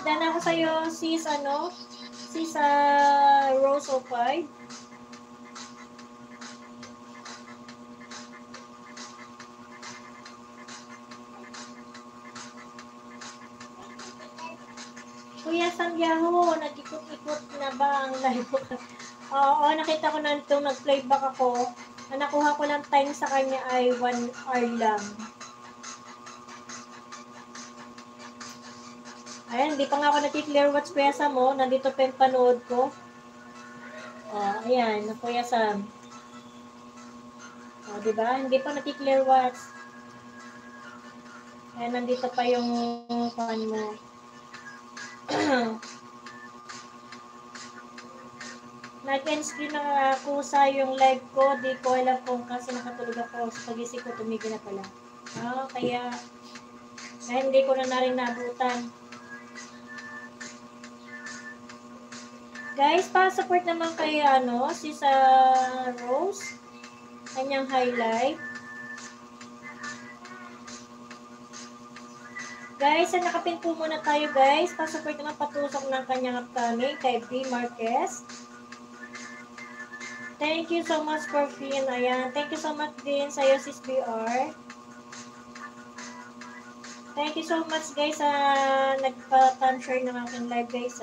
done ako sa'yo, sis, sis Rose of 5. Kuya Santiago, nag-ikot-ikot na ba ang live ko? Oo, nakita ko na itong nag-playback ako. Ang nakuha ko lang time sa kanya ay 1 hour lang. Ayan, hindi pa nga ako nati-clear watch kuya Sam mo. Nandito pa yung panood ko. Ayan, kuya Sam. Diba? Hindi pa nati-clear watch. Ayan, nandito pa yung fan mo. Nag-end screen na kusa yung live ko. Di ko alam kung kasi nakatulog ako. Sa pagising ko, tumigil na pala. Kaya hindi ko na rin nabutan. Guys, pa-support naman kay si sa Rose. Kanyang highlight. Guys, nakapin po muna tayo guys. Pa-support naman patusok ng kanyang upcoming kay B. Marquez. Thank you so much for Finn. Ayan. Thank you so much din sa iyo, sis BR. Thank you so much guys sa nagpa-share ng aking live guys.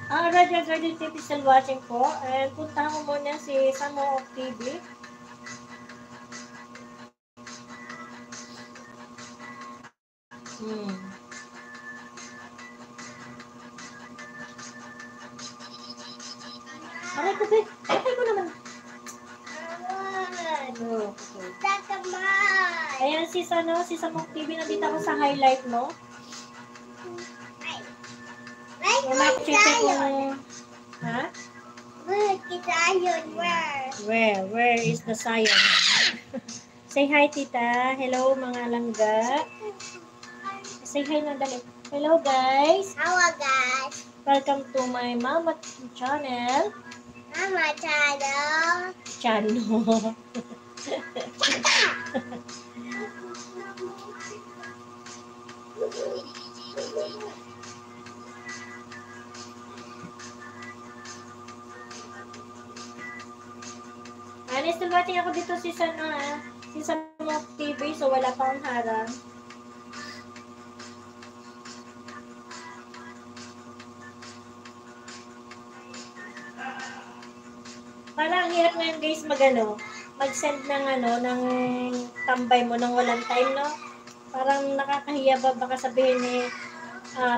Raja Garden TV still watching po. And puntahan ko muna si Samo of TV. Aray ko, be. Okay ko naman. Ayan, si Samo of TV. Nandito ako sa highlight, no? Ha? Where is the Zion? Say hi, tita. Hello, mga langga. Say hi na dali. Hello, guys. Hello, guys. Welcome to my mama channel. Mama channel. Channel. Still watching ako dito si Samo TV, so wala pa akong harang. Parang hirap ngayon guys mag-send ng ng tambay mo nang walang time, no? Parang nakakahiya ba baka sabihin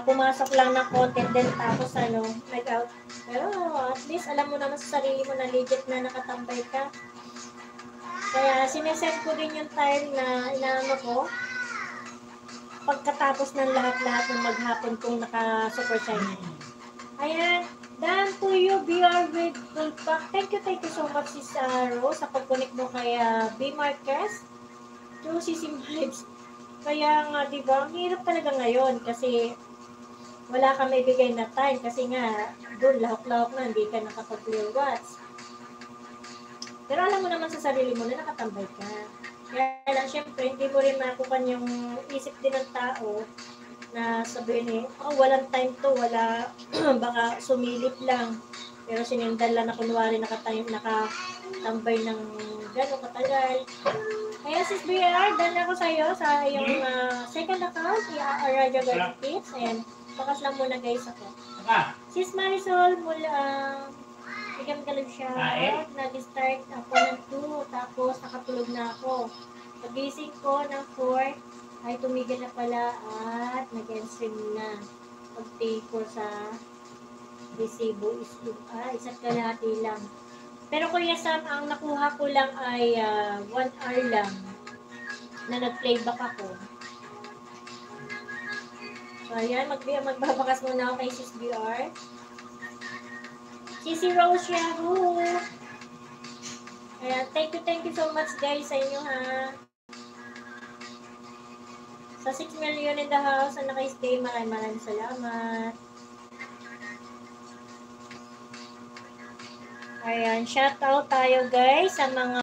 pumasok lang ng content din tapos nag-out. Pero at least alam mo naman sa sarili mo na legit na nakatambay ka. Kaya sinesend ko din yung time na inaano ko pagkatapos ng lahat-lahat ng maghapon kung naka-super shine. Ayan, done to you, BR with Tulpak. Thank you so much, sis Rose, sa pag-connect mo kay B. Marquez to Sisim Vibes. Kaya nga, di ba, ang hirap talaga ngayon kasi wala ka may bigay na time kasi nga, doon, lahok-lahok na, hindi ka nakapag-clear watch. Pero alam mo naman sa sarili mo na nakatambay ka. Kaya lang, syempre, hindi mo rin makukan yung isip din ng tao na sabihin walang time to, wala, baka sumilip lang. Pero sinindal lang na kunwari nakatambay ng gano'ng katagal. Kaya sis BR, dahil ako sa'yo sa iyong second account, Raja Garden Tips. Ayan, bakas lang muna guys ako. Sis Marisol, bigyan ka lang siya. Nag-start ako ng 2, tapos nakatulog na ako. Pagising ko ng 4, ay tumigil na pala at nag-end-stream na. Pag-take ko sa resibo is isa't kalahati lang. Pero Kuya Sam, ang nakuha ko lang ay 1 hour lang na nag-playback ako. So ayan, magbabakas muna ako kay Sis BR. Sisi Rose Yahoo! Ayan, thank you so much guys sa inyo ha. Sa 6 million in the house na naka-stay, maraming salamat. Ayan, shout out tayo guys sa mga